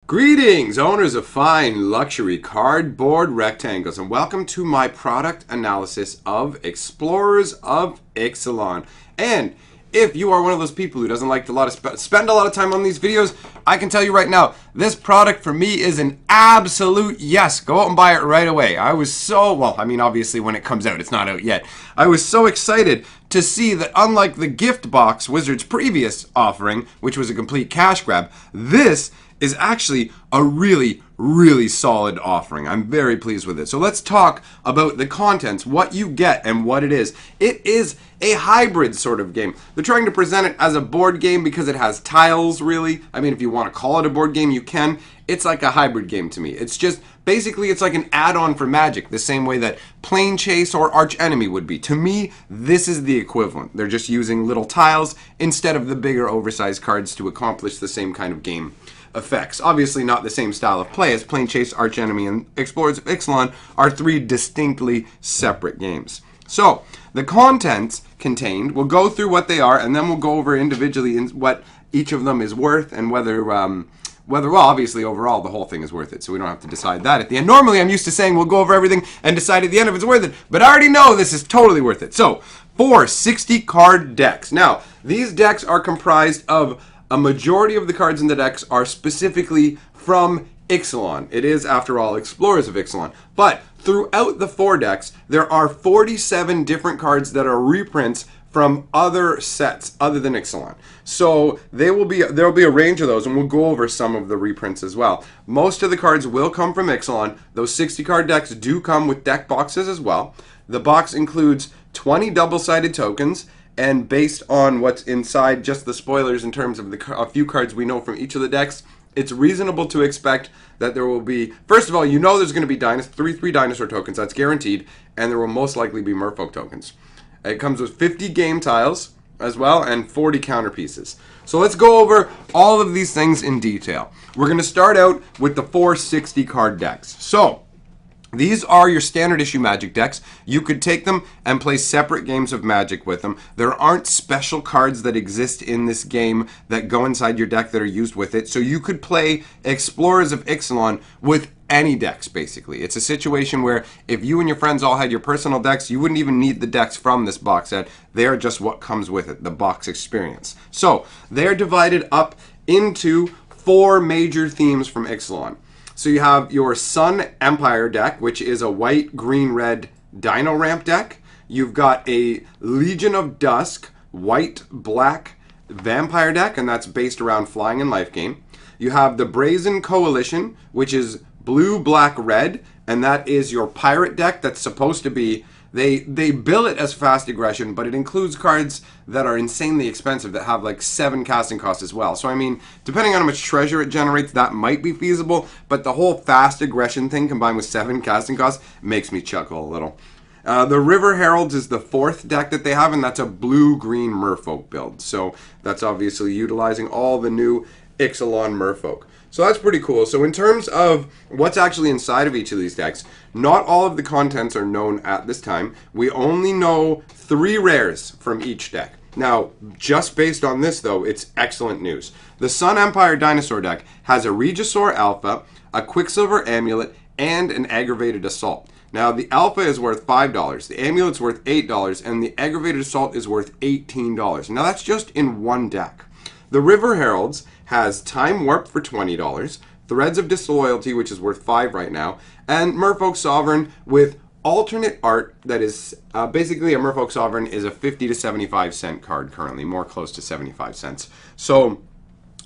Greetings, owners of fine luxury cardboard rectangles, and welcome to my product analysis of Explorers of Ixalan. And if you are one of those people who doesn't like to spend a lot of time on these videos, I can tell you right now, this product for me is an absolute yes. Go out and buy it right away. I was obviously when it comes out, it's not out yet. I was so excited to see that unlike the gift box Wizards' previous offering, which was a complete cash grab, this is actually a really solid offering. I'm very pleased with it. So let's talk about the contents, what you get and what it is. It is a hybrid sort of game. They're trying to present it as a board game because it has tiles, really. I mean, if you want to call it a board game, you can. It's like a hybrid game to me. It's just, basically, it's like an add-on for Magic, the same way that Plane Chase or Arch Enemy would be. To me, this is the equivalent. They're just using little tiles instead of the bigger, oversized cards to accomplish the same kind of game effects. Obviously not the same style of play as Plane Chase, Arch Enemy, and Explorers of Ixalan are three distinctly separate games. So, the contents contained, we'll go through what they are, and then we'll go over individually what each of them is worth, and whether, obviously overall the whole thing is worth it, so we don't have to decide that at the end. Normally I'm used to saying we'll go over everything and decide at the end if it's worth it, but I already know this is totally worth it. So, 4 60 card decks. Now, these decks are comprised of a majority of the cards in the decks are specifically from Ixalan. It is, after all, Explorers of Ixalan. But throughout the 4 decks, there are 47 different cards that are reprints from other sets other than Ixalan. So there'll be a range of those, and we'll go over some of the reprints as well. Most of the cards will come from Ixalan. Those 60 card decks do come with deck boxes as well. The box includes 20 double-sided tokens, and based on what's inside, just the spoilers in terms of a few cards we know from each of the decks, it's reasonable to expect that there will be, first of all, you know there's going to be 3 dinosaur tokens, that's guaranteed, and there will most likely be merfolk tokens. It comes with 50 game tiles as well, and 40 counter pieces. So let's go over all of these things in detail. We're going to start out with the 4 60 card decks. So, these are your standard issue Magic decks. You could take them and play separate games of Magic with them. There aren't special cards that exist in this game that go inside your deck that are used with it. So you could play Explorers of Ixalan with any decks, basically. It's a situation where if you and your friends all had your personal decks, you wouldn't even need the decks from this box set. They are just what comes with it, the box experience. So they're divided up into 4 major themes from Ixalan. So you have your Sun Empire deck, which is a white, green, red Dino Ramp deck. You've got a Legion of Dusk, white, black vampire deck, and that's based around flying and life gain. You have the Brazen Coalition, which is blue, black, red, and that is your pirate deck that's supposed to be, they bill it as fast aggression, but it includes cards that are insanely expensive that have like 7 casting costs as well. So I mean, depending on how much treasure it generates, that might be feasible, but the whole fast aggression thing combined with 7 casting costs makes me chuckle a little. The River Heralds is the 4th deck that they have, and that's a blue-green merfolk build. So that's obviously utilizing all the new Ixalan merfolk. So that's pretty cool. So in terms of what's actually inside of each of these decks, not all of the contents are known at this time. We only know 3 rares from each deck. Now, just based on this though, it's excellent news. The Sun Empire Dinosaur deck has a Regisaur Alpha, a Quicksilver Amulet, and an Aggravated Assault. Now, the Alpha is worth $5, the Amulet's worth $8, and the Aggravated Assault is worth $18. Now, that's just in one deck. The River Heralds has Time Warp for $20, Threads of Disloyalty, which is worth $5 right now, and Merfolk Sovereign with alternate art that is, basically a Merfolk Sovereign is a 50 to 75 cent card currently, more close to 75 cents. So,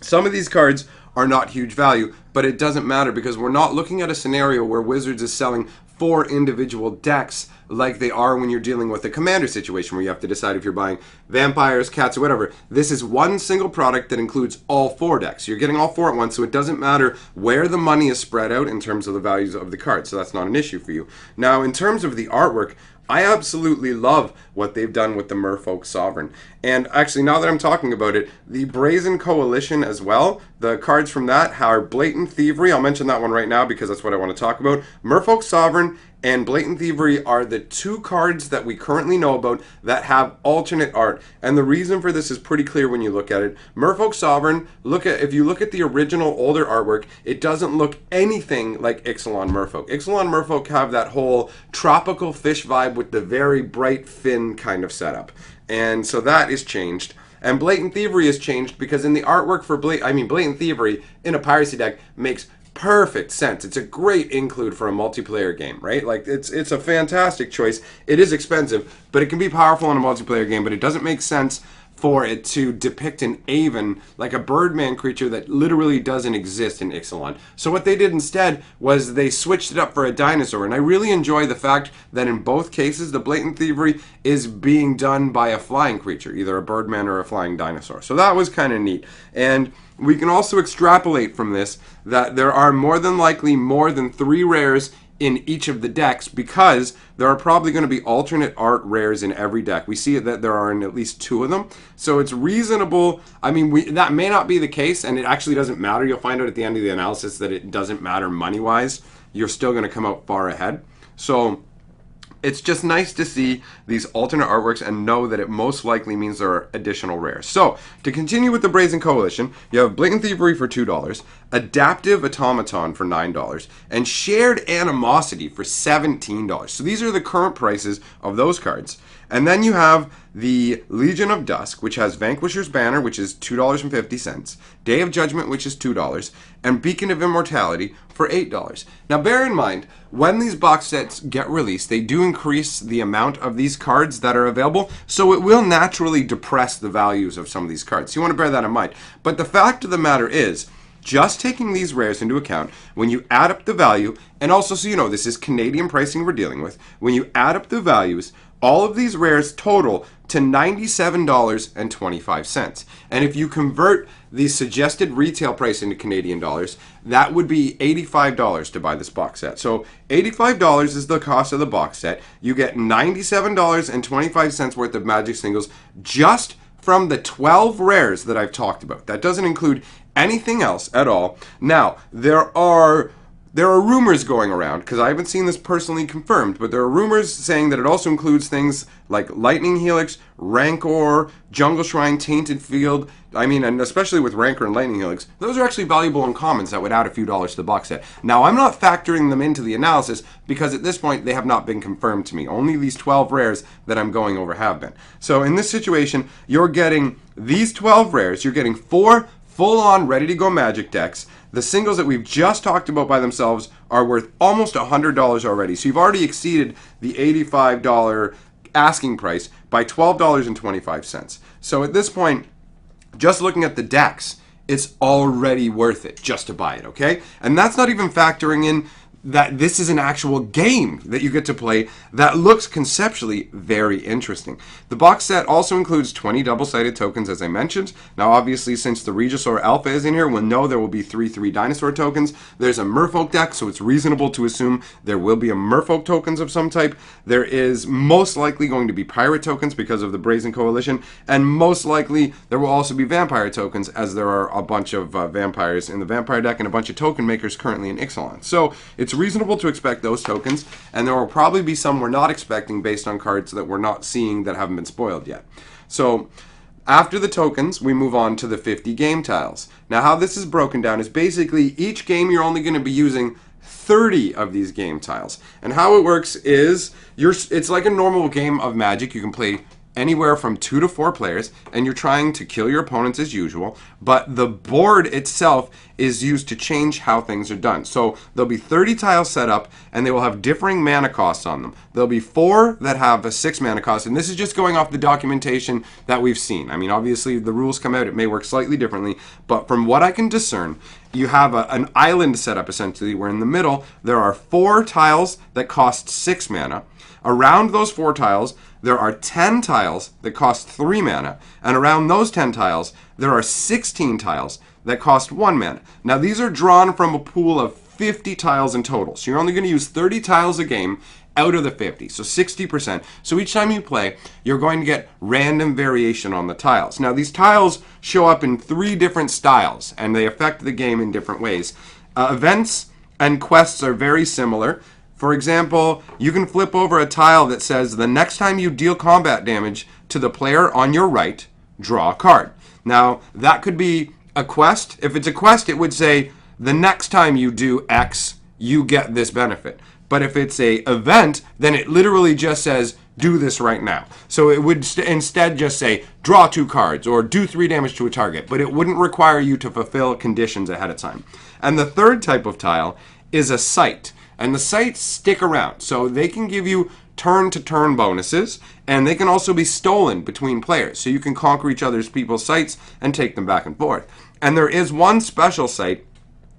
some of these cards are not huge value, but it doesn't matter because we're not looking at a scenario where Wizards is selling 4 individual decks like they are when you're dealing with a commander situation where you have to decide if you're buying vampires, cats, or whatever. This is one single product that includes all 4 decks. You're getting all 4 at once, so it doesn't matter where the money is spread out in terms of the values of the cards, so that's not an issue for you. Now, in terms of the artwork, I absolutely love what they've done with the Merfolk Sovereign. And actually, now that I'm talking about it, the Brazen Coalition as well, the cards from that are Blatant Thievery. I'll mention that one right now because that's what I want to talk about. Merfolk Sovereign and Blatant Thievery are the two cards that we currently know about that have alternate art. And the reason for this is pretty clear when you look at it. Merfolk Sovereign, if you look at the original older artwork, it doesn't look anything like Ixalan Merfolk. Ixalan Merfolk have that whole tropical fish vibe with the very bright fin kind of setup. And so that is changed. And Blatant Thievery is changed because in the artwork for Blatant Thievery in a piracy deck makes perfect sense. It's a great include for a multiplayer game, right? Like it's a fantastic choice. It is expensive, but it can be powerful in a multiplayer game, but it doesn't make sense for it to depict an Aven, like a Birdman creature that literally doesn't exist in Ixalan. So what they did instead was they switched it up for a dinosaur, and I really enjoy the fact that in both cases the Blatant Thievery is being done by a flying creature, either a Birdman or a flying dinosaur. So that was kind of neat. And we can also extrapolate from this that there are more than likely more than 3 rares in each of the decks, because there are probably going to be alternate art rares in every deck. We see that there are in at least 2 of them. So it's reasonable. I mean, that may not be the case, and it actually doesn't matter. You'll find out at the end of the analysis that it doesn't matter money-wise. You're still going to come out far ahead. So it's just nice to see these alternate artworks and know that it most likely means there are additional rares. So, to continue with the Brazen Coalition, you have Blatant Thievery for $2, Adaptive Automaton for $9, and Shared Animosity for $17. So these are the current prices of those cards. And then you have the Legion of Dusk, which has Vanquisher's Banner, which is $2.50, Day of Judgment, which is $2, and Beacon of Immortality for $8. Now bear in mind, when these box sets get released, they do increase the amount of these cards that are available, so it will naturally depress the values of some of these cards. So you want to bear that in mind. But the fact of the matter is, just taking these rares into account, when you add up the value, and also so you know, this is Canadian pricing we're dealing with, when you add up the values, all of these rares total to $97.25. And if you convert the suggested retail price into Canadian dollars, that would be $85 to buy this box set. So $85 is the cost of the box set. You get $97.25 worth of Magic singles just from the 12 rares that I've talked about. That doesn't include anything else at all. Now, there are rumors going around, because I haven't seen this personally confirmed, but there are rumors saying that it also includes things like Lightning Helix, Rancor, Jungle Shrine, Tainted Field. I mean, and especially with Rancor and Lightning Helix, those are actually valuable uncommons that would add a few dollars to the box set. Now, I'm not factoring them into the analysis, because at this point, they have not been confirmed to me. Only these 12 rares that I'm going over have been. So in this situation, you're getting these 12 rares, you're getting 4 full-on, ready-to-go Magic decks. The singles that we've just talked about by themselves are worth almost $100 already. So you've already exceeded the $85 asking price by $12.25. So at this point, just looking at the decks, it's already worth it just to buy it, okay? And that's not even factoring in that this is an actual game that you get to play that looks conceptually very interesting. The box set also includes 20 double-sided tokens, as I mentioned. Now, obviously, since the Regisaur Alpha is in here, we'll know there will be 3 dinosaur tokens. There's a Merfolk deck, so it's reasonable to assume there will be a Merfolk tokens of some type. There is most likely going to be pirate tokens because of the Brazen Coalition, and most likely there will also be vampire tokens, as there are a bunch of vampires in the vampire deck and a bunch of token makers currently in Ixalan. So it's reasonable to expect those tokens, and there will probably be some we're not expecting based on cards that we're not seeing that haven't been spoiled yet. So after the tokens, we move on to the 50 game tiles. Now, how this is broken down is basically each game you're only going to be using 30 of these game tiles. And how it works is it's like a normal game of Magic. You can play anywhere from 2 to 4 players, and you're trying to kill your opponents as usual, but the board itself is used to change how things are done. So there'll be 30 tiles set up, and they will have differing mana costs on them. There'll be 4 that have a 6 mana cost, and this is just going off the documentation that we've seen. I mean, obviously, the rules come out, it may work slightly differently, but from what I can discern, you have an island set up, essentially, where in the middle, there are 4 tiles that cost 6 mana. Around those 4 tiles, there are 10 tiles that cost 3 mana, and around those 10 tiles, there are 16 tiles that cost 1 mana. Now, these are drawn from a pool of 50 tiles in total, so you're only going to use 30 tiles a game out of the 50, so 60%. So each time you play, you're going to get random variation on the tiles. Now, these tiles show up in 3 different styles, and they affect the game in different ways. Events and quests are very similar. For example, you can flip over a tile that says the next time you deal combat damage to the player on your right, draw a card. Now, that could be a quest. If it's a quest, it would say the next time you do X, you get this benefit. But if it's a event, then it literally just says do this right now. So it would instead just say draw 2 cards or do 3 damage to a target, but it wouldn't require you to fulfill conditions ahead of time. And the third type of tile is a site. And the sites stick around, so they can give you turn-to-turn bonuses, and they can also be stolen between players. So you can conquer each other's people's sites and take them back and forth. And there is one special site,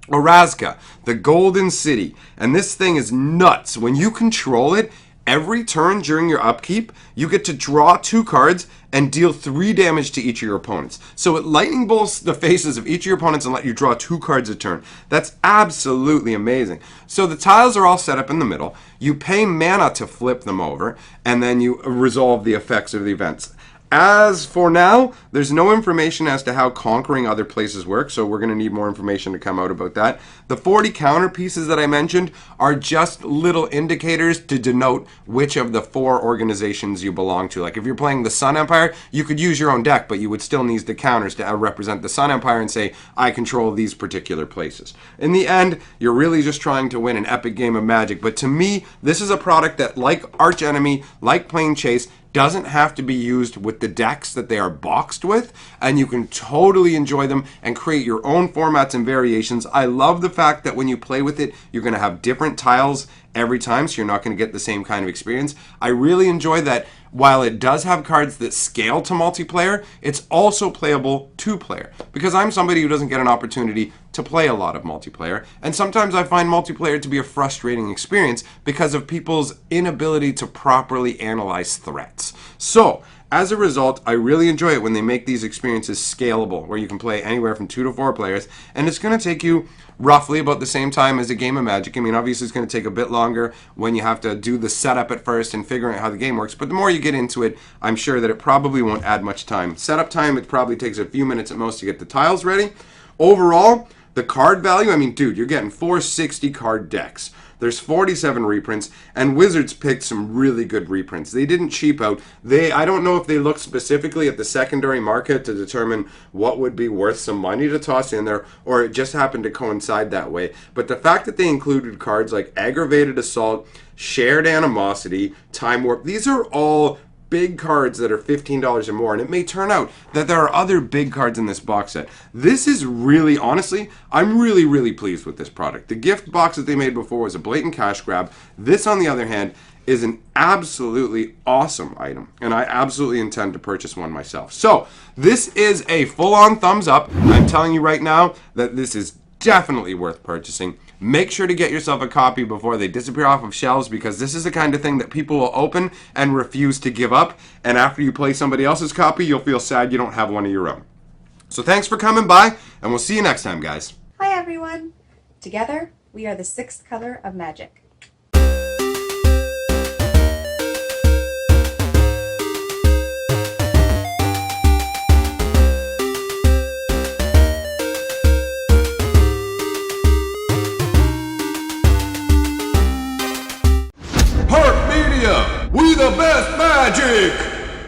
Orazka, the Golden City. And this thing is nuts. When you control it, every turn during your upkeep, you get to draw 2 cards and deal 3 damage to each of your opponents. So it lightning bolts the faces of each of your opponents and let you draw 2 cards a turn. That's absolutely amazing. So the tiles are all set up in the middle. You pay mana to flip them over, and then you resolve the effects of the events. As for now, there's no information as to how conquering other places works, so we're going to need more information to come out about that. The 40 counter pieces that I mentioned are just little indicators to denote which of the 4 organizations you belong to. Like if you're playing the Sun Empire, you could use your own deck, but you would still need the counters to represent the Sun Empire and say, I control these particular places. In the end, you're really just trying to win an epic game of Magic, but to me, this is a product that, like Arch Enemy, like Plane Chase, doesn't have to be used with the decks that they are boxed with, and you can totally enjoy them and create your own formats and variations. I love the fact that when you play with it, you're going to have different tiles every time, so you're not going to get the same kind of experience. I really enjoy that while it does have cards that scale to multiplayer, it's also playable 2-player, because I'm somebody who doesn't get an opportunity to play a lot of multiplayer, and sometimes I find multiplayer to be a frustrating experience because of people's inability to properly analyze threats. So, as a result, I really enjoy it when they make these experiences scalable, where you can play anywhere from 2 to 4 players, and it's going to take you roughly about the same time as a game of Magic. I mean, obviously it's going to take a bit longer when you have to do the setup at first and figuring out how the game works, but the more you get into it, I'm sure that it probably won't add much time. Setup time, it probably takes a few minutes at most to get the tiles ready. Overall, the card value, I mean, dude, you're getting 460 card decks. There's 47 reprints, and Wizards picked some really good reprints. They didn't cheap out. I don't know if they looked specifically at the secondary market to determine what would be worth some money to toss in there, or it just happened to coincide that way. But the fact that they included cards like Aggravated Assault, Shared Animosity, Time Warp, these are all big cards that are $15 or more, and it may turn out that there are other big cards in this box set. This is really, honestly, I'm really pleased with this product. The gift box that they made before was a blatant cash grab. This, on the other hand, is an absolutely awesome item, and I absolutely intend to purchase one myself. So, this is a full-on thumbs up. I'm telling you right now that this is definitely worth purchasing. Make sure to get yourself a copy before they disappear off of shelves, because this is the kind of thing that people will open and refuse to give up, and after you play somebody else's copy, you'll feel sad you don't have one of your own. So thanks for coming by, and we'll see you next time, guys. Hi everyone! Together, we are the 6th color of magic.